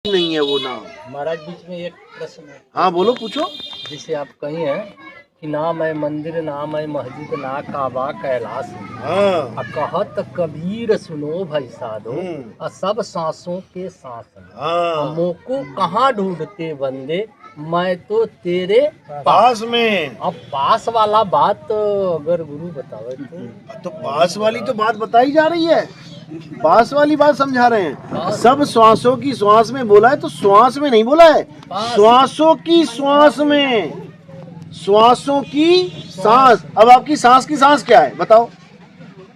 नहीं है वो नाम। महाराज बीच में एक प्रश्न है। हाँ बोलो, पूछो। जैसे आप कही हैं कि ना मैं मंदिर ना मैं मस्जिद ना काबा कैलाश हाँ कहत कबीर सुनो भाई साधो सब सांसों के सांस में हाँ, मोको कहाँ ढूंढते बंदे मैं तो तेरे पास में। अब पास वाला बात अगर गुरु बतावे तो पास वाली तो बात बताई जा रही है, पास वाली बात समझा रहे हैं। सब श्वासों की श्वास में बोला है, तो श्वास में नहीं बोला है, श्वासों की श्वास में, श्वासों की सांस। अब आपकी सांस की सांस क्या है बताओ?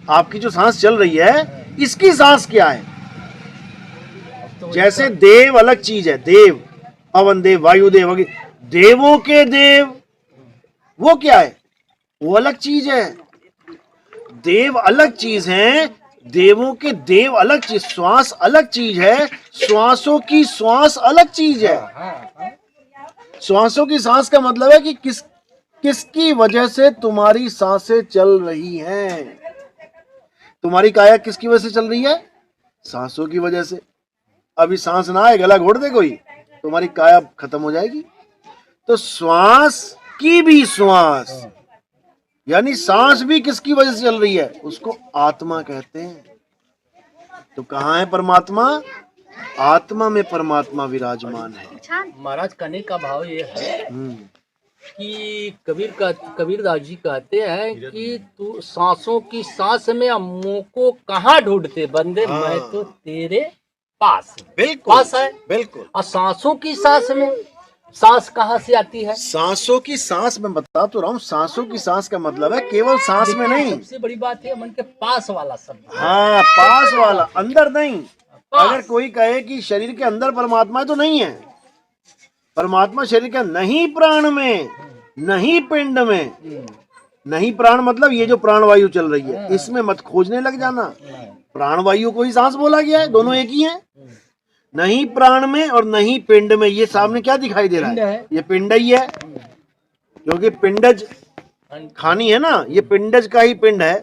आपकी जो सांस चल रही है इसकी सांस क्या है? जैसे देव अलग चीज है, देव, पवन देव, वायु देव वगैरह, देवों के देव वो क्या है? वो अलग चीज है। देव अलग चीज है, देवों के देव अलग चीज, श्वास अलग चीज है, श्वासों की श्वास अलग चीज है। श्वासों की सांस का मतलब है कि किसकी वजह से तुम्हारी सांसें चल रही हैं। तुम्हारी काया किसकी वजह से चल रही है? सांसों की वजह से। अभी सांस ना आए, गला घोट दे कोई, तुम्हारी काया खत्म हो जाएगी। तो श्वास की भी श्वास, यानी सांस भी किसकी वजह से चल रही है? उसको आत्मा कहते हैं। तो कहाँ है परमात्मा? आत्मा में परमात्मा विराजमान है। महाराज कहने का भाव ये है कि कबीरदास जी कहते हैं कि तू सांसों की सांस में मोको कहाँ ढूंढते बंदे मैं तो तेरे पास। बिल्कुल पास है, बिल्कुल। और सांसों की सांस में सांस कहाँ से आती है? सांसों की सांस में बता तो रहा हूँ, सांसों की सांस का मतलब है केवल सांस में नहीं। सबसे बड़ी बात है मन के पास वाला शब्द। हाँ, पास वाला, अंदर नहीं। अगर कोई कहे कि शरीर के अंदर परमात्मा है तो नहीं है। परमात्मा शरीर के नहीं प्राण में, नहीं पिंड में। नहीं प्राण मतलब ये जो प्राणवायु चल रही है इसमें मत खोजने लग जाना। प्राणवायु को ही सांस बोला गया है, दोनों एक ही हैं। नहीं प्राण में और नहीं पिंड में। ये सामने क्या दिखाई दे रहा है? ये पिंड ही है, क्योंकि पिंडज खानी है ना, ये पिंडज का ही पिंड है।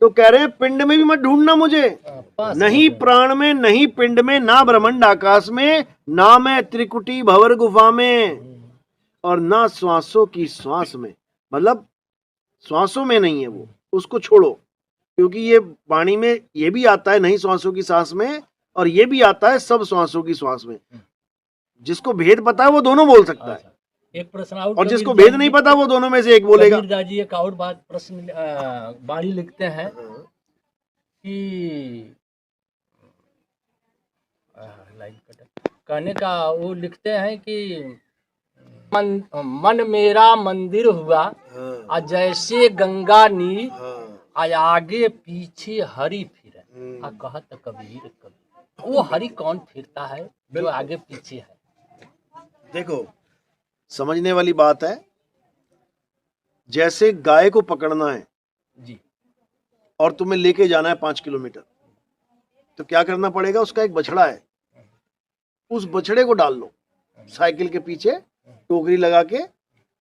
तो कह रहे हैं पिंड में भी मत ढूंढना मुझे। नहीं प्राण में, नहीं पिंड में, ना ब्रह्मांड आकाश में, ना मैं त्रिकुटी भंवर गुफा में, और ना श्वासों की श्वास में। मतलब श्वासों में नहीं है वो, उसको छोड़ो। क्योंकि ये वाणी में ये भी आता है नहीं श्वासों की सांस में, और ये भी आता है सब श्वासों की श्वास में। जिसको भेद पता है वो दोनों बोल सकता है। एक प्रश्न और जिसको भेद नहीं पता वो दोनों में से एक बोलेगा। कबीरदास जी एक और बात प्रश्न बाणी लिखते हैं कि कहने का वो लिखते हैं कि मन मेरा मंदिर हुआ आ जैसे गंगा नीर आगे पीछे हरि फिरे कहत कबीर कबीर। वो हरि कौन फिरता है जो आगे पीछे है? देखो, समझने वाली बात है। जैसे गाय को पकड़ना है जी, और तुम्हें लेके जाना है 5 किलोमीटर, तो क्या करना पड़ेगा? उसका एक बछड़ा है, उस बछड़े को डाल लो साइकिल के पीछे, टोकरी लगा के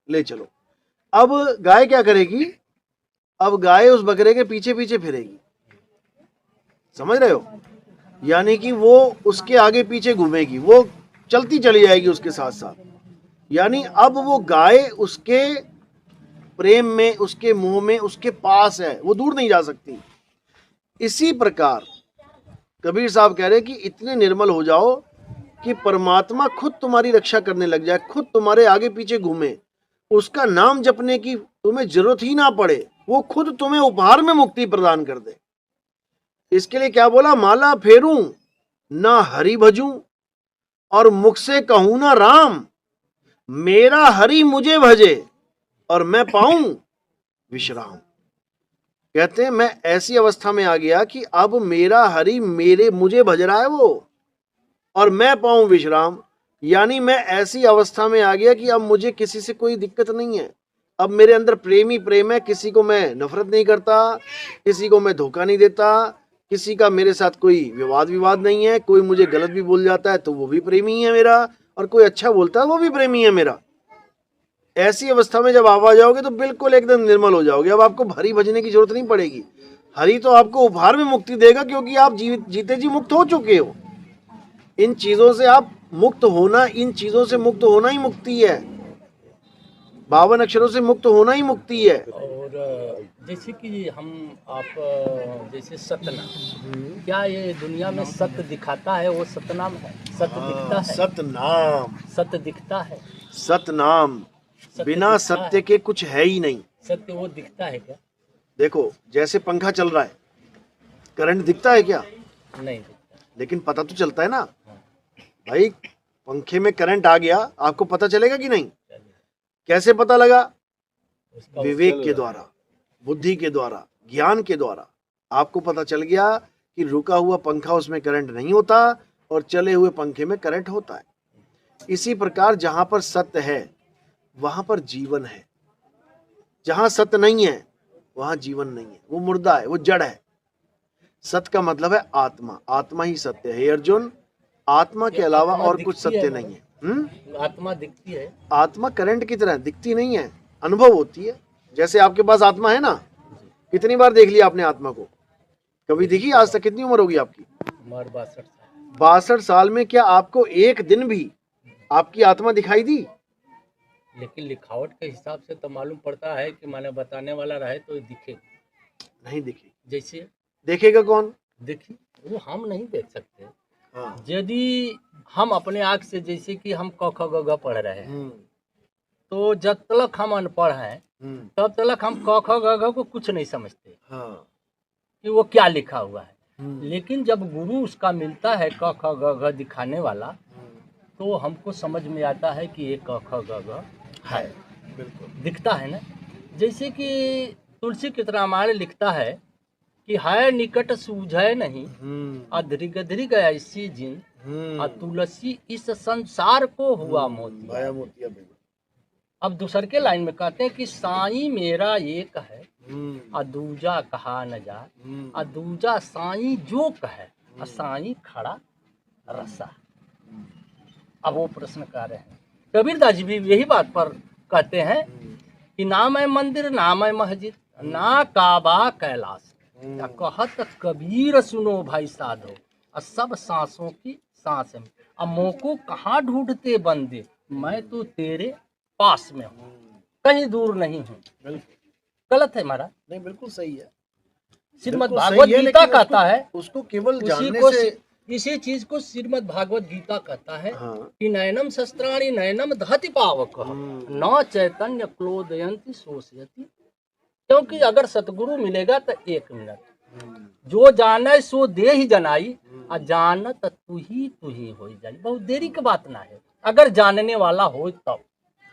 ले चलो। अब गाय क्या करेगी? अब गाय उस बकरे के पीछे पीछे फिरेगी। समझ रहे हो? यानी कि वो उसके आगे पीछे घूमेगी, वो चलती चली जाएगी उसके साथ साथ। यानी अब वो गाय उसके प्रेम में, उसके मुंह में, उसके पास है, वो दूर नहीं जा सकती। इसी प्रकार कबीर साहब कह रहे कि इतने निर्मल हो जाओ कि परमात्मा खुद तुम्हारी रक्षा करने लग जाए, खुद तुम्हारे आगे पीछे घूमे, उसका नाम जपने की तुम्हें जरूरत ही ना पड़े, वो खुद तुम्हें उपहार में मुक्ति प्रदान कर दे। इसके लिए क्या बोला? माला फेरूं ना हरि भजूं और मुख से कहूं ना राम, मेरा हरि मुझे भजे और मैं पाऊं विश्राम। कहते हैं मैं ऐसी अवस्था में आ गया कि अब मेरा हरि मुझे भज रहा है वो, और मैं पाऊं विश्राम। यानी मैं ऐसी अवस्था में आ गया कि अब मुझे किसी से कोई दिक्कत नहीं है। अब मेरे अंदर प्रेम ही प्रेम है, किसी को मैं नफरत नहीं करता, किसी को मैं धोखा नहीं देता, किसी का मेरे साथ कोई विवाद नहीं है। कोई मुझे गलत भी बोल जाता है तो वो भी प्रेमी है मेरा, और कोई अच्छा बोलता है वो भी प्रेमी है मेरा। ऐसी अवस्था में जब आप आ जाओगे तो बिल्कुल एकदम निर्मल हो जाओगे। अब आपको हरि भजने की जरूरत नहीं पड़ेगी। हरि तो आपको उपहार में मुक्ति देगा, क्योंकि आप जीते जी मुक्त हो चुके हो। इन चीजों से आप मुक्त होना, इन चीजों से मुक्त होना ही मुक्ति है। 52 अक्षरों से मुक्त होना ही मुक्ति है। और जैसे कि हम आप जैसे सतनाम, क्या ये दुनिया में सत्य दिखाता है? वो सतनाम है, सत्य दिखता है, सतनाम, सत्य दिखता है, सतनाम, सत्य बिना दिखता सत्य है। के कुछ है ही नहीं। सत्य वो दिखता है क्या? देखो, जैसे पंखा चल रहा है, करंट दिखता है क्या? नहीं दिखता। लेकिन पता तो चलता है ना हाँ, भाई, पंखे में करंट आ गया, आपको पता चलेगा कि नहीं? चलिए, कैसे पता लगा? उसका विवेक के द्वारा, बुद्धि के द्वारा, ज्ञान के द्वारा आपको पता चल गया कि रुका हुआ पंखा, उसमें करंट नहीं होता और चले हुए पंखे में करंट होता है। इसी प्रकार जहां पर सत्य है वहां पर जीवन है, जहां सत्य नहीं है वहां जीवन नहीं है, वो मुर्दा है, वो जड़ है। सत्य का मतलब है आत्मा, आत्मा ही सत्य है। हे अर्जुन, आत्मा के ये अलावा आत्मा और कुछ दिखती है सत्य ना? नहीं है। आत्मा दिखती है। आत्मा करंट की तरह दिखती नहीं है, अनुभव होती है। जैसे आपके पास आत्मा है ना, कितनी बार देख लिया आपने आत्मा को? कभी दिखी आज तक? कितनी उम्र होगी आपकी? उम्र 62 साल। 62 साल में क्या आपको एक दिन भी आपकी आत्मा दिखाई दी? लेकिन लिखावट के हिसाब से तो मालूम पड़ता है कि माने बताने वाला रहे तो दिखे। नहीं दिखी। जैसे देखेगा कौन? देखिए, वो हम नहीं देख सकते। हाँ। यदि हम अपने आँख से, जैसे कि हम क ख ग घ पढ़ रहे हैं, हम्म, तो जब तक हम अनपढ़ हैं तब तक हम क ख ग घ को कुछ नहीं समझते हाँ, कि वो क्या लिखा हुआ है। हम्म, लेकिन जब गुरु उसका मिलता है क ख ग घ दिखाने वाला, हम्म, तो हमको समझ में आता है कि ये क ख ग घ है, बिल्कुल। दिखता है ना। जैसे कि तुलसी के रामायण लिखता है कि है निकट सूझे नहीं, अधृग धृग ऐसी जिन, और तुलसी इस संसार को हुआ मोती। माया मोतिया बिल्कुल। अब दूसर के लाइन में कहते हैं कि साईं मेरा एक है, हम्म, और दूजा कहा न जा, और दूजा साईं जो कहे, और साईं खड़ा रसा। अब वो प्रश्न कर रहे हैं, कबीरदास जी भी यही बात पर कहते हैं कि नाम है मंदिर, नाम है मस्जिद, ना काबा कैलाश, या कहत कबीर सुनो भाई साधो, और सब सांसों की सांस में, अब मोको कहाँ ढूंढते बंदे, मैं तो तेरे पास में हूँ, कहीं दूर नहीं हूँ। बिल्कुल गलत है महाराज। नहीं, बिल्कुल सही है। श्रीमद् बिल्कुल भागवत सही है, गीता लेकिन कहता है, उसको केवल उसी जानने को से। इसी चीज को श्रीमद् भागवत गीता कहता है हाँ, कि नयनम शस्त्राणि नयनम दहति पावक, न चैतन्य क्लोदयंति शोषयति। क्योंकि अगर सतगुरु मिलेगा तो 1 मिनट, जो जाने सो दे ही जनाई, और जानत तू ही हो जाई। बहुत देरी की बात ना है, अगर जानने वाला हो तब।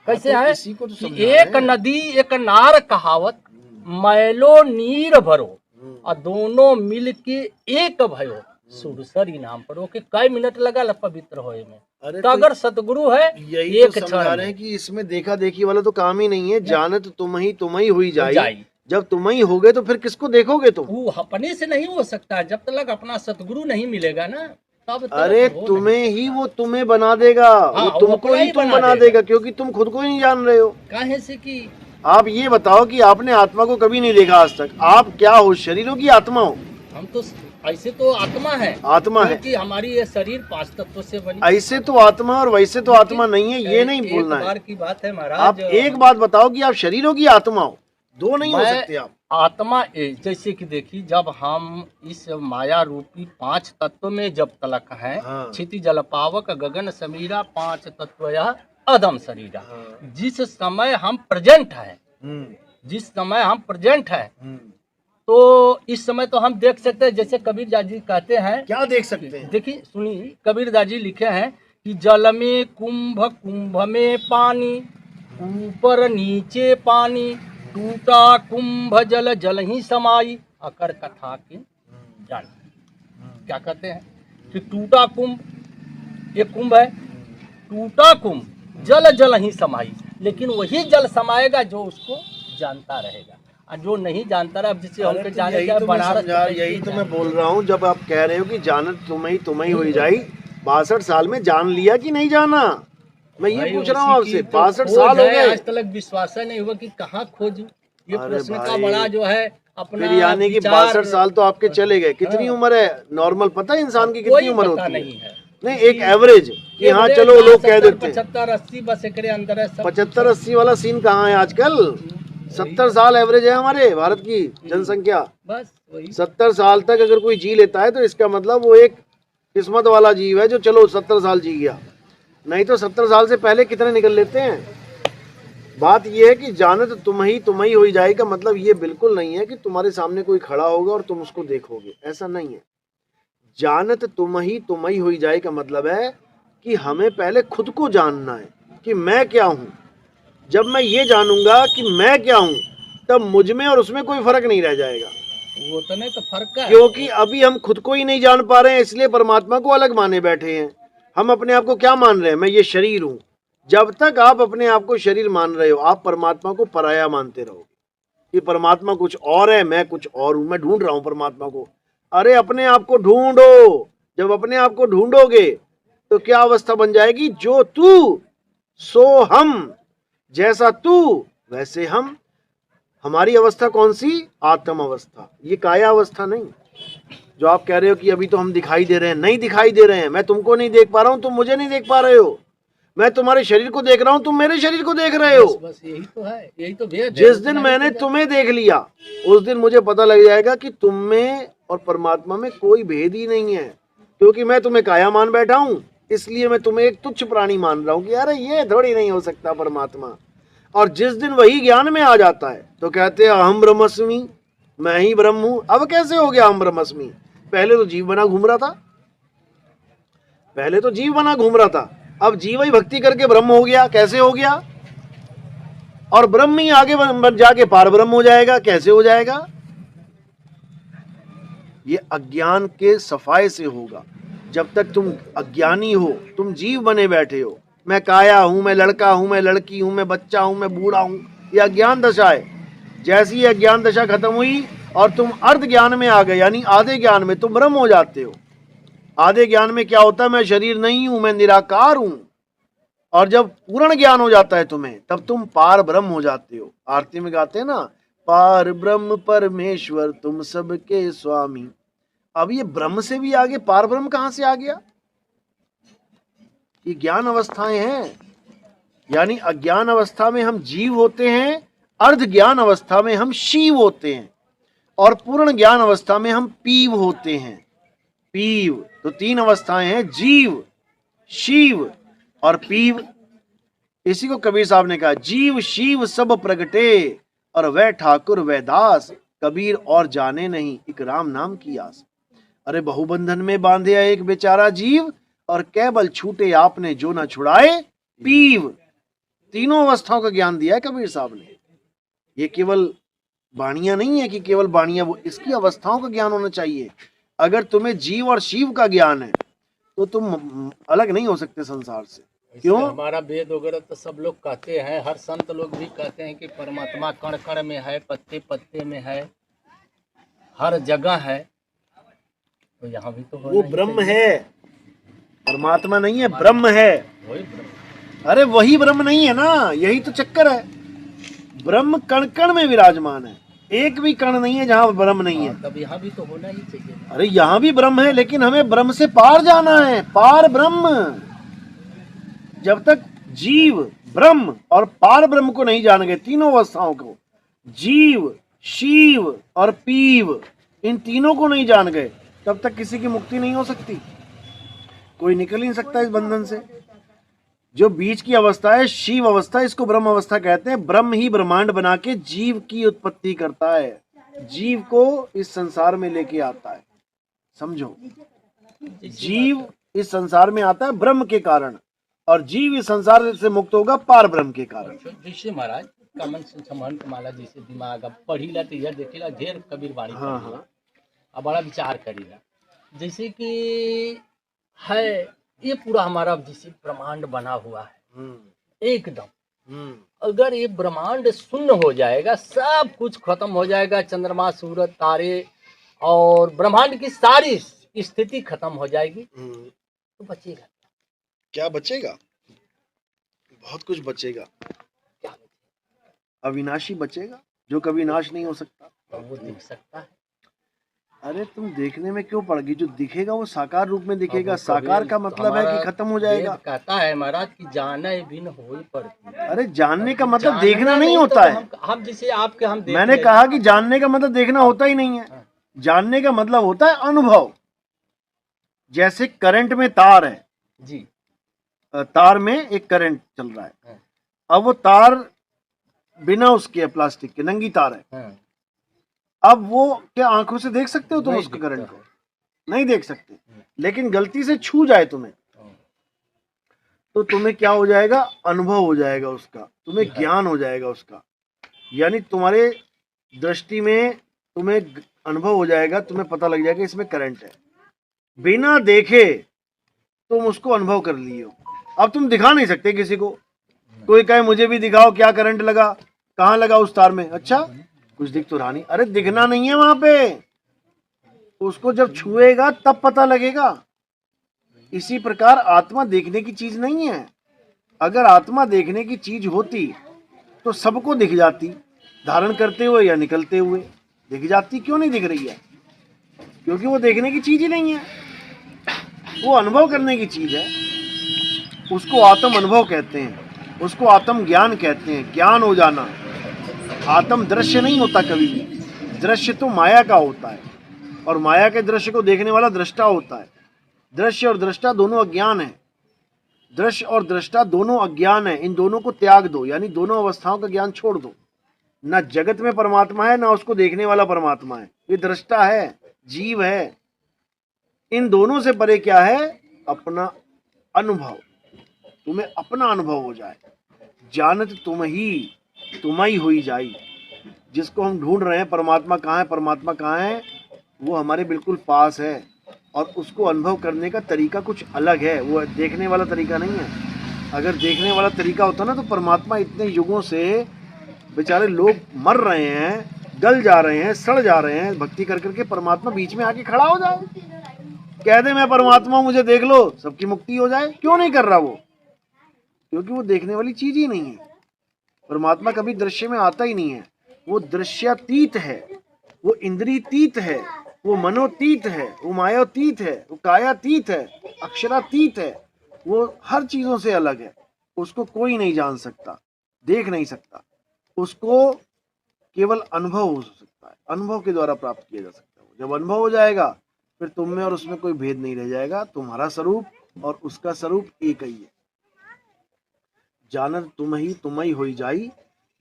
कैसे तो है इसी को तो कि समझा एक रहे हैं। नदी एक नार कहावत, मैलो नीर भरो, और दोनों मिल के एक भयो, सुरसरी नाम पढ़ो। कि कई मिनट लगा ला पवित्र होए में। अरे तो अगर सतगुरु है, यही एक तो समझा क्षण रहे हैं कि इसमें देखा देखी वाला तो काम ही नहीं है। जानत तुम ही हुई जाई। जब तुम ही हो गए तो फिर किसको देखोगे तुम? वो अपने से नहीं हो सकता है, जब तक अपना सतगुरु नहीं मिलेगा ना, तब तक अरे हो तुम्हें नहीं। ही वो तुम्हें बना देगा, हाँ, वो वो तुमको अपना ही ही तुम बना बना देगा। देगा, क्योंकि तुम खुद को ही नहीं जान रहे हो। काहे से कि आप ये बताओ कि आपने आत्मा को कभी नहीं देखा आज तक। आप क्या हो? शरीरों की आत्मा हो? हम तो ऐसे तो आत्मा है, आत्मा है, क्योंकि हमारी ये शरीर 5 तत्वों से बनी। ऐसे तो आत्मा और वैसे तो आत्मा नहीं है, ये नहीं भूलना एक है। बार की बात है महाराज। आप एक बात बताओ कि आप शरीरों की आत्मा हो, दो नहीं हो सकते आप। आत्मा जैसे कि देखिए, जब हम इस माया रूपी 5 तत्व में जब तलक हैं, हाँ। क्षिति जल पावक गगन समीरा, 5 तत्व यह अदम शरीरा। हाँ। जिस समय हम प्रेजेंट है, जिस समय हम प्रेजेंट है, तो इस समय तो हम देख सकते हैं। जैसे कबीरदास जी कहते हैं, क्या देख सकते हैं? देखिए सुनिए, कबीरदास जी लिखे हैं कि जल में कुंभ, कुंभ में पानी, ऊपर नीचे पानी, टूटा कुंभ जल जल ही समाई, अकर कथा की जान। क्या कहते हैं कि टूटा कुंभ, ये कुंभ है, टूटा कुंभ जल जल ही समाई, लेकिन वही जल समाएगा जो उसको जानता रहेगा, और जो नहीं जानता रहा, अब जिसे हमको जाने यही क्या तो मैं बनारस समझा, यही तो मैं बोल रहा हूँ। जब आप कह रहे हो कि जानत तुम ही हुई जाई, 62 साल में जान लिया कि नहीं जाना? मैं ये पूछ रहा हूँ आपसे। 62 साल हो गए, आज तक विश्वास नहीं हुआ कि कहाँ खोजूं। ये अरे प्रश्न का भाई, बड़ा जो है अपना फिर यानी कि विचार। 62 साल तो आपके चले गए। कितनी उम्र है नॉर्मल? पता है इंसान की कितनी उम्र होती नहीं है। नहीं, एक एवरेज कि हाँ चलो लोग कह देते हैं 75-80 बस एकरे अंदर है सब। 75-80 वाला सीन कहाँ है आजकल। 70 साल एवरेज है हमारे भारत की जनसंख्या। बस वही 70 साल तक अगर कोई जी लेता है तो इसका मतलब वो एक किस्मत वाला जीव है जो चलो 70 साल जी गया, नहीं तो 70 साल से पहले कितने निकल लेते हैं। बात यह है कि जाने तो तुम ही हो जाए का मतलब ये बिल्कुल नहीं है कि तुम्हारे सामने कोई खड़ा होगा और तुम उसको देखोगे, ऐसा नहीं है। जानत तुम ही हो जाए का मतलब है कि हमें पहले खुद को जानना है कि मैं क्या हूं। जब मैं ये जानूंगा कि मैं क्या हूं तब मुझ में और उसमें कोई फर्क नहीं रह जाएगा, वो तो नहीं तो फर्क है, क्योंकि अभी हम खुद को ही नहीं जान पा रहे हैं, इसलिए परमात्मा को अलग माने बैठे हैं। हम अपने आप को क्या मान रहे हैं, मैं ये शरीर हूं। जब तक आप अपने आप को शरीर मान रहे हो आप परमात्मा को पराया मानते रहोगे कि परमात्मा कुछ और है, मैं कुछ और हूं, मैं ढूंढ रहा हूं परमात्मा को। अरे अपने आप को ढूंढो। जब अपने आप को ढूंढोगे तो क्या अवस्था बन जाएगी, जो तू सो हम, जैसा तू वैसे हम। हमारी अवस्था कौन सी, आत्म अवस्था, ये काया अवस्था नहीं। जो आप कह रहे हो कि अभी तो हम दिखाई दे रहे हैं, नहीं दिखाई दे रहे हैं। मैं तुमको नहीं देख पा रहा हूं, तुम मुझे नहीं देख पा रहे हो। मैं तुम्हारे शरीर को देख रहा हूं, तुम मेरे शरीर को देख रहे हो। बस यही तो है, यही तो भेद है। जिस दिन मैंने तुम्हें देख लिया उस दिन मुझे पता लग जाएगा कि तुम में और परमात्मा में कोई भेद ही नहीं है, क्योंकि मैं तुम्हें काया मान बैठा हूं, इसलिए मैं तुम्हें एक तुच्छ प्राणी मान रहा हूं कि अरे ये थोड़ी नहीं हो सकता परमात्मा। और जिस दिन वही ज्ञान में आ जाता है तो कहते हैं अहम ब्रह्मस्मि, मैं ही ब्रह्म हूं। अब कैसे हो गया अहम ब्रह्मस्मि, पहले तो जीव बना घूम रहा था, पहले तो जीव बना घूम रहा था, अब जीव ही भक्ति करके ब्रह्म हो गया। कैसे हो गया, और ब्रह्म ही आगे बन जाके पार ब्रह्म हो जाएगा, कैसे हो जाएगा। ये अज्ञान के सफाए से होगा। जब तक तुम अज्ञानी हो, तुम जीव बने बैठे हो, मैं काया हूं, मैं लड़का हूं, मैं लड़की हूं, मैं बच्चा हूं, मैं बूढ़ा हूं, ये अज्ञान दशा है। जैसी ये अज्ञान दशा खत्म हुई और तुम अर्ध ज्ञान में आ गए, यानी आधे ज्ञान में, तुम ब्रह्म हो जाते हो। आधे ज्ञान में क्या होता है, मैं शरीर नहीं हूं, मैं निराकार हूं। और जब पूर्ण ज्ञान हो जाता है तुम्हें, तब तुम पार ब्रह्म हो जाते हो। आरती में गाते हैं ना, पार ब्रह्म परमेश्वर तुम सबके स्वामी। अब ये ब्रह्म से भी आगे पार ब्रह्म कहां से आ गया, ये ज्ञान अवस्थाएं हैं। यानी अज्ञान अवस्था में हम जीव होते हैं, अर्ध ज्ञान अवस्था में हम शिव होते हैं, और पूर्ण ज्ञान अवस्था में हम पीव होते हैं। पीव तो 3 अवस्थाएं हैं, जीव, शिव और पीव। इसी को कबीर साहब ने कहा, जीव शिव सब प्रगटे और वह ठाकुर वह दास, कबीर और जाने नहीं एक राम नाम की आस। अरे बहुबंधन में बांधे एक बेचारा जीव, और केवल छूटे आपने जो न छुड़ाए पीव। तीनों अवस्थाओं का ज्ञान दिया है कबीर साहब ने। ये केवल बाणियां नहीं है कि केवल बाणियां, वो इसकी अवस्थाओं का ज्ञान होना चाहिए। अगर तुम्हें जीव और शिव का ज्ञान है तो तुम अलग नहीं हो सकते संसार से। क्यों, हमारा वेद वगैरह तो सब लोग कहते हैं, हर संत लोग भी कहते हैं कि परमात्मा कण कण में है, पत्ते पत्ते में है, हर जगह है। तो यहाँ भी तो वो ब्रह्म है, परमात्मा नहीं है, ब्रह्म है। वही ब्रह्म। अरे वही ब्रह्म नहीं है ना, यही तो चक्कर है। ब्रह्म कण कण में विराजमान है, एक भी कण नहीं है जहां ब्रह्म नहीं है। तब यहाँ भी तो होना ही चाहिए। अरे यहाँ भी ब्रह्म है, लेकिन हमें ब्रह्म से पार जाना है, पार ब्रह्म। जब तक जीव ब्रह्म और पार ब्रह्म को नहीं जान गए, तीनों अवस्थाओं को, जीव शिव और पीव, इन तीनों को नहीं जान गए, तब तक किसी की मुक्ति नहीं हो सकती। कोई निकल ही नहीं सकता इस बंधन से। जो बीच की अवस्था है शिव अवस्था, इसको ब्रह्म अवस्था कहते हैं। ब्रह्म ही ब्रह्मांड बना के जीव की उत्पत्ति करता है, जीव को इस संसार में लेके आता है। समझो, जीव इस संसार में आता है ब्रह्म के कारण, और जीव इस संसार से मुक्त होगा पार ब्रह्म के कारण। जैसे महाराज कमन संहन माला जैसे दिमाग अब पढ़ी ला तो यह देखेला ढेर कबीर वाणी, हाँ हाँ, अब बड़ा विचार करेगा। जैसे कि है ये पूरा हमारा जैसे ब्रह्मांड बना हुआ है एकदम। अगर ये ब्रह्मांड शून्य हो जाएगा, सब कुछ खत्म हो जाएगा, चंद्रमा सूरज तारे और ब्रह्मांड की सारी स्थिति खत्म हो जाएगी, तो बचेगा क्या? बचेगा, बहुत कुछ बचेगा। क्या? अविनाशी बचेगा, जो कभी नाश नहीं हो सकता। वो दिख सकता है। अरे तुम देखने में क्यों पड़ गई? जो दिखेगा वो साकार रूप में दिखेगा। अब वो साकार कबीर का मतलब है हमारा कि खत्म हो जाएगा। वेद कहता है महाराज कि जाने बिन होई पड़ती। अरे जानने का मतलब जानना देखना नहीं तो होता है। हम जैसे आपके हम देख मैंने लें। कहा कि जानने का मतलब देखना होता ही नहीं है। हाँ। जानने का मतलब होता है अनुभव। जैसे करंट में तार है, जी। तार में एक करंट चल रहा है। हाँ। अब वो तार बिना उसके है, प्लास्टिक के, नंगी तार है। हाँ। अब वो क्या आंखों से देख सकते हो तुम नहीं उसके दिखता करंट को? है। नहीं देख सकते। लेकिन गलती से छू जाए तुम्हें हाँ। तो तुम्हें क्या हो जाएगा? अनुभव हो जाएगा उसका, तुम्हें है। ज्ञान हो जाएगा उसका। यानी तुम्हारे दृष्टि में तुम्हें अनुभव हो जाएगा, तुम्हें पता लग जाएगा इसमें करंट है। बिना देखे तुम उसको अनुभव कर लिए हो। अब तुम दिखा नहीं सकते किसी को। कोई कहे मुझे भी दिखाओ क्या करंट लगा, कहाँ लगा उस तार में? अच्छा कुछ दिख तो रहा नहीं। अरे दिखना नहीं है वहां पे, उसको जब छुएगा तब पता लगेगा। इसी प्रकार आत्मा देखने की चीज नहीं है। अगर आत्मा देखने की चीज होती तो सबको दिख जाती, धारण करते हुए या निकलते हुए दिख जाती। क्यों नहीं दिख रही है? क्योंकि वो देखने की चीज ही नहीं है, वो अनुभव करने की चीज है। उसको आत्म अनुभव कहते हैं, उसको आत्म ज्ञान कहते हैं। ज्ञान हो जाना। आत्म दृश्य नहीं होता कभी भी। दृश्य तो माया का होता है, और माया के दृश्य को देखने वाला दृष्टा होता है। दृश्य और दृष्टा दोनों अज्ञान है। दृश्य और दृष्टा दोनों अज्ञान है। इन दोनों को त्याग दो, यानी दोनों अवस्थाओं का ज्ञान छोड़ दो। ना जगत में परमात्मा है, ना उसको देखने वाला परमात्मा है। ये दृष्टा है, जीव है। इन दोनों से परे क्या है? अपना अनुभव। तुम्हें अपना अनुभव हो जाए। जानत तुम ही हुई जाई। जिसको हम ढूंढ रहे हैं, परमात्मा कहाँ है, परमात्मा कहाँ है, वो हमारे बिल्कुल पास है। और उसको अनुभव करने का तरीका कुछ अलग है, वो देखने वाला तरीका नहीं है। अगर देखने वाला तरीका होता ना तो परमात्मा इतने युगों से बेचारे लोग मर रहे हैं, गल जा रहे हैं, सड़ जा रहे हैं, भक्ति कर करके परमात्मा बीच में आके खड़ा हो जाए, कह दे मैं परमात्मा हूं, मुझे देख लो, सबकी मुक्ति हो जाए। क्यों नहीं कर रहा वो? क्योंकि वो देखने वाली चीज ही नहीं है। परमात्मा कभी दृश्य में आता ही नहीं है। वो दृश्यातीत है, वो इंद्रियतीत है, वो मनोतीत है, वो मायातीत है, वो कायातीत है, अक्षरातीत है। वो हर चीजों से अलग है। उसको कोई नहीं जान सकता, देख नहीं सकता। उसको केवल अनुभव हो सकता है, अनुभव के द्वारा प्राप्त किया जा सकता है। जब अनुभव हो जाएगा फिर तुम में और उसमें कोई भेद नहीं रह जाएगा। तुम्हारा स्वरूप और उसका स्वरूप एक ही है। जानत तुम ही हो जाई,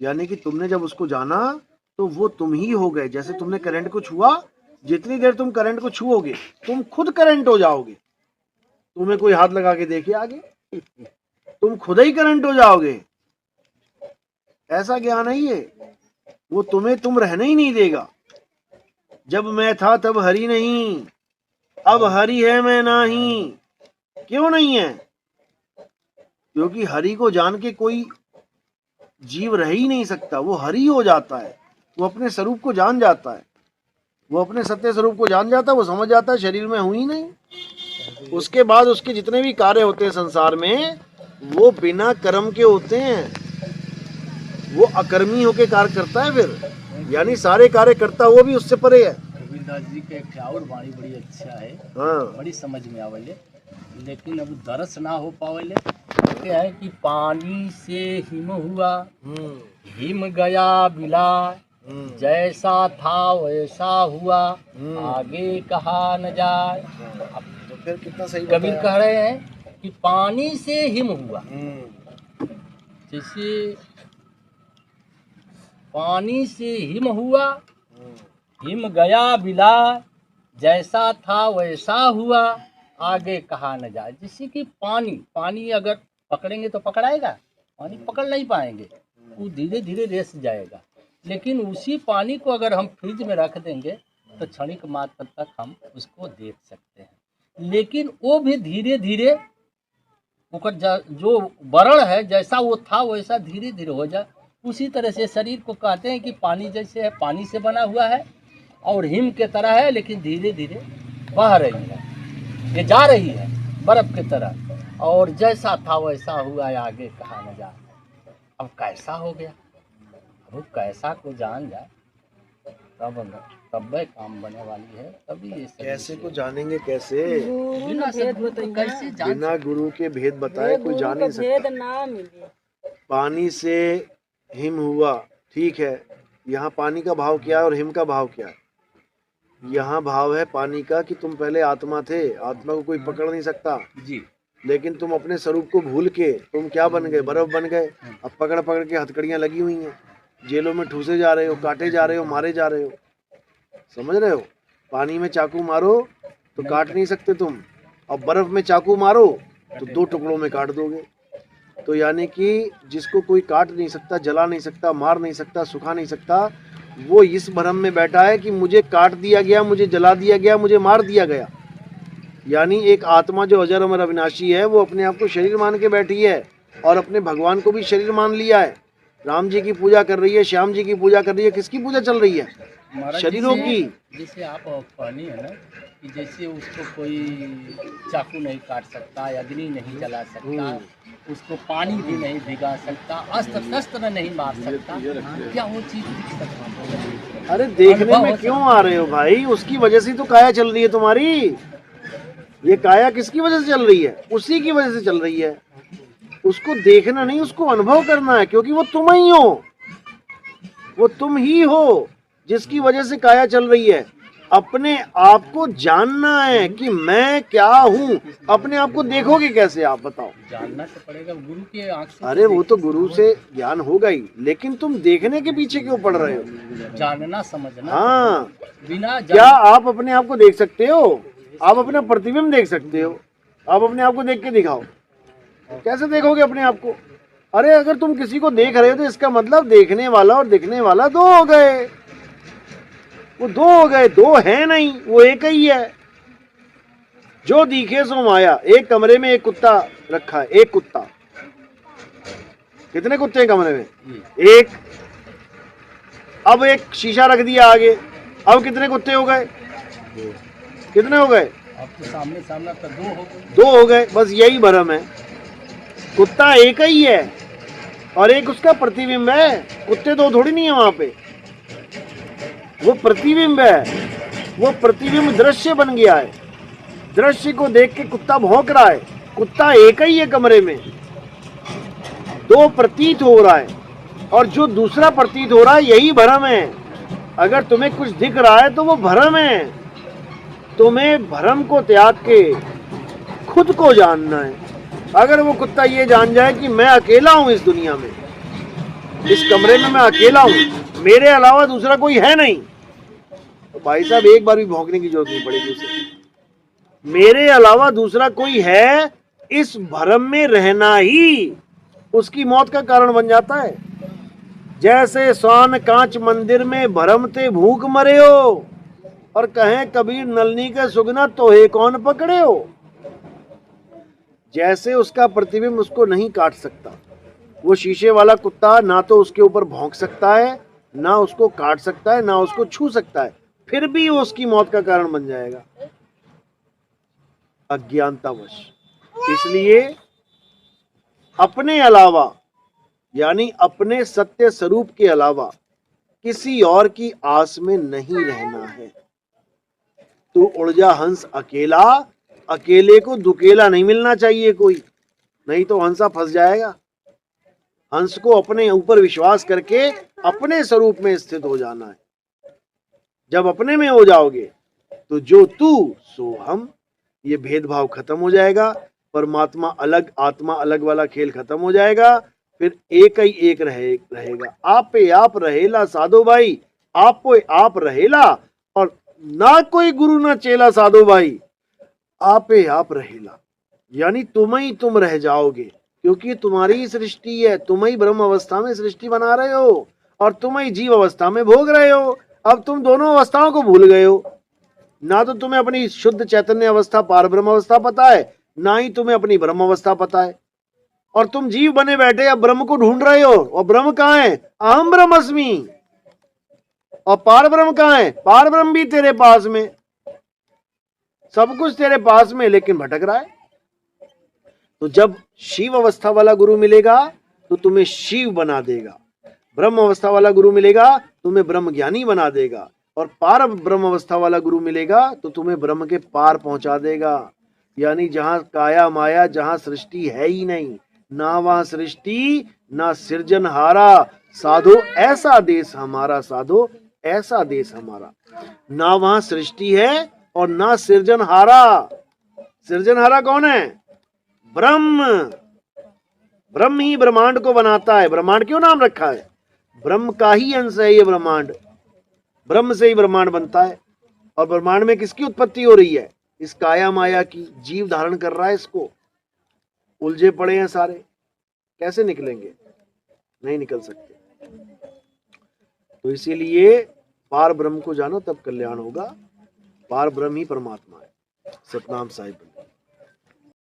यानी कि तुमने जब उसको जाना तो वो तुम ही हो गए। जैसे तुमने करंट को छुआ, जितनी देर तुम करंट को छुओगे तुम खुद करंट हो जाओगे। तुम्हें कोई हाथ लगा के देखे आगे, तुम खुद ही करंट हो जाओगे। ऐसा ज्ञान है ये। वो तुम्हें तुम रहने ही नहीं देगा। जब मैं था तब हरि नहीं, अब हरि है मैं नहीं। क्यों नहीं है? क्योंकि हरि को जान के कोई जीव रह ही नहीं सकता। वो हरि हो जाता है, वो अपने स्वरूप को जान जाता है, वो अपने सत्य स्वरूप को जान जाता है। वो समझ जाता है शरीर में हूं ही नहीं। उसके बाद उसके जितने भी कार्य होते हैं संसार में, वो बिना कर्म के होते हैं। वो अकर्मी होके कार्य करता है फिर, यानी सारे कार्य करता वो भी उससे परे है। गोविंदास जी के एक और वाणी बड़ी अच्छा है। हाँ। बड़ी समझ में आवेले, लेकिन अब दरस ना हो पावेले। क्या है कि पानी से हिम हुआ, हिम गया बिला, जैसा था वैसा हुआ, आगे कहा न जाए। अब तो फिर कितना सही कबीर कह रहे हैं कि पानी से हिम हुआ। जैसे पानी से हिम हुआ, हिम गया बिला, जैसा था वैसा हुआ, आगे कहा न जाए। जैसे कि पानी अगर पकड़ेंगे तो पकड़ाएगा, पानी पकड़ नहीं पाएंगे, वो धीरे धीरे रेस जाएगा। लेकिन उसी पानी को अगर हम फ्रिज में रख देंगे तो क्षणिक मात्र तक हम उसको देख सकते हैं। लेकिन वो भी धीरे धीरे जो वर्ण है, जैसा वो था वैसा धीरे धीरे हो जाए। उसी तरह से शरीर को कहते हैं कि पानी जैसे है, पानी से बना हुआ है और हिम के तरह है, लेकिन धीरे धीरे बह रही है, ये जा रही है बर्फ की तरह। और जैसा था वैसा हुआ, आगे कहा न जाए। अब कैसा हो गया, अब कैसा को जान जाए तब वह काम बने वाली है, तभी ये सब कैसे विषय को है। जानेंगे कैसे? बिना सदगुरु तो कैसे जान बिना गुरु के भेद बताए कोई जान नहीं सकता। ना मिले। पानी से हिम हुआ, ठीक है, यहाँ पानी का भाव क्या है और हिम का भाव क्या है? यहाँ भाव है पानी का कि तुम पहले आत्मा थे, आत्मा को कोई पकड़ नहीं सकता, जी। लेकिन तुम अपने स्वरूप को भूल के तुम क्या बन गए? बर्फ बन गए। अब पकड़ पकड़ के हथकड़ियां लगी हुई हैं, जेलों में ठूसे जा रहे हो, काटे जा रहे हो, मारे जा रहे हो। समझ रहे हो? पानी में चाकू मारो तो काट नहीं सकते तुम, और बर्फ में चाकू मारो तो 2 टुकड़ों में काट दोगे। तो यानी कि जिसको कोई काट नहीं सकता, जला नहीं सकता, मार नहीं सकता, सुखा नहीं सकता, वो इस भ्रम में बैठा है कि मुझे काट दिया गया, मुझे जला दिया गया, मुझे मार दिया गया। यानी एक आत्मा जो अजर अमर अविनाशी है, वो अपने आप को शरीर मान के बैठी है और अपने भगवान को भी शरीर मान लिया है। राम जी की पूजा कर रही है, श्याम जी की पूजा कर रही है, किसकी पूजा चल रही है? शरीरों की। जैसे आप पहनी है ना कि जैसे उसको कोई चाकू नहीं काट सकता, अग्नि नहीं जला सकता, उसको पानी भी नहीं भिगा सकता, अस्त्र शस्त्र नहीं मार सकता, क्या वो चीज दिख सकता? अरे देखने में क्यों आ रहे हो भाई? उसकी वजह से तो काया चल रही है तुम्हारी। ये काया किसकी वजह से चल रही है? उसी की वजह से चल रही है। उसको देखना नहीं, उसको अनुभव करना है, क्योंकि वो तुम ही हो, वो तुम ही हो जिसकी वजह से काया चल रही है। अपने आप को जानना है कि मैं क्या हूँ। अपने आप को देखोगे कैसे आप बताओ? जानना तो पड़ेगा गुरु के आंख से। अरे वो तो गुरु से ज्ञान होगा ही, लेकिन तुम देखने के पीछे क्यों पड़ रहे हो? जानना समझना। हाँ, बिना क्या आप अपने आप को देख सकते हो? आप अपना प्रतिबिंब देख सकते हो? आप अपने आप को देख के दिखाओ। कैसे देखोगे अपने आप को? अरे अगर तुम किसी को देख रहे हो तो इसका मतलब देखने वाला और दिखने वाला 2 हो गए। वो 2 हो गए, 2 है नहीं, वो एक ही है। जो दिखे सो माया। एक कमरे में एक कुत्ता रखा है, एक कुत्ता। कितने कुत्ते हैं कमरे में? एक। अब एक शीशा रख दिया आगे, अब कितने कुत्ते हो गए? कितने हो गए? अब तो सामने सामने तो 2 हो गए। 2 हो गए। बस यही भ्रम है। कुत्ता एक ही है और एक उसका प्रतिबिंब है। कुत्ते 2 थोड़ी नहीं है वहां पे, वो प्रतिबिंब है। वो प्रतिबिंब दृश्य बन गया है। दृश्य को देख के कुत्ता भौंक रहा है। कुत्ता एक ही है कमरे में, 2 प्रतीत हो रहा है, और जो दूसरा प्रतीत हो रहा है यही भ्रम है। अगर तुम्हें कुछ दिख रहा है तो वो भ्रम है। तुम्हें भ्रम को त्याग के खुद को जानना है। अगर वो कुत्ता ये जान जाए कि मैं अकेला हूं इस दुनिया में, इस कमरे में मैं अकेला हूं, मेरे अलावा दूसरा कोई है नहीं, तो भाई साहब एक बार भी भौंकने की जरूरत नहीं पड़ेगी उसे। मेरे अलावा दूसरा कोई है, इस भ्रम में रहना ही उसकी मौत का कारण बन जाता है। जैसे स्वान कांच मंदिर में भ्रम ते भूख मरे हो, और कहें कबीर नलनी के सुगना तोहे कौन पकड़े हो। जैसे उसका प्रतिबिंब उसको नहीं काट सकता, वो शीशे वाला कुत्ता ना तो उसके ऊपर भौंक सकता है, ना उसको काट सकता है, ना उसको छू सकता है, फिर भी वो उसकी मौत का कारण बन जाएगा, अज्ञानतावश। इसलिए अपने अलावा, यानी अपने सत्य स्वरूप के अलावा किसी और की आस में नहीं रहना है। तू उड़ जा हंस अकेला, अकेले को दुकेला नहीं मिलना चाहिए कोई, नहीं तो हंसा फंस जाएगा। हंस को अपने ऊपर विश्वास करके अपने स्वरूप में स्थित हो जाना है। जब अपने में हो जाओगे तो जो तू सो हम, ये भेदभाव खत्म हो जाएगा। परमात्मा अलग आत्मा अलग वाला खेल खत्म हो जाएगा। फिर एक ही एक रहेगा। आप पे आप रहेला साधो भाई, आप पे आप रहेला, और ना कोई गुरु ना चेला साधो भाई, आप पे आप रहेला। यानी तुम ही तुम रह जाओगे, क्योंकि तुम्हारी सृष्टि है। तुम ही ब्रह्म अवस्था में सृष्टि बना रहे हो और तुम ही जीव अवस्था में भोग रहे हो। अब तुम दोनों अवस्थाओं को भूल गए हो। ना तो तुम्हें अपनी शुद्ध चैतन्य अवस्था पार ब्रह्म अवस्था पता है, ना ही तुम्हें अपनी ब्रह्म अवस्था पता है, और तुम जीव बने बैठे अब ब्रह्म को ढूंढ रहे हो। और ब्रह्म कहाँ है? अहम ब्रह्मस्मि। और पार ब्रह्म कहाँ है? पार ब्रह्म भी तेरे पास में, सब कुछ तेरे पास में, लेकिन भटक रहा है। तो जब शिव अवस्था वाला गुरु मिलेगा तो तुम्हें शिव बना देगा। ब्रह्म अवस्था वाला गुरु मिलेगा तुम्हें ब्रह्म ज्ञानी बना देगा। और पार ब्रह्म अवस्था वाला गुरु मिलेगा तो तुम्हें ब्रह्म के पार पहुंचा देगा। यानी जहां काया माया, जहां सृष्टि है ही नहीं, ना वहां सृष्टि ना सृजनहारा, साधो ऐसा देश हमारा, साधो ऐसा देश हमारा। ना वहां सृष्टि है और ना सृजनहारा। सृजनहारा कौन है? ब्रह्म। ब्रह्म ही ब्रह्मांड को बनाता है। ब्रह्मांड क्यों नाम रखा है? ब्रह्म का ही अंश है ये ब्रह्मांड। ब्रह्म से ही ब्रह्मांड बनता है। और ब्रह्मांड में किसकी उत्पत्ति हो रही है? इस काया माया की। जीव धारण कर रहा है इसको। उलझे पड़े हैं सारे, कैसे निकलेंगे? नहीं निकल सकते। तो इसीलिए पार ब्रह्म को जानो तब कल्याण होगा। पार ब्रह्म ही परमात्मा है। सतनाम साहिब।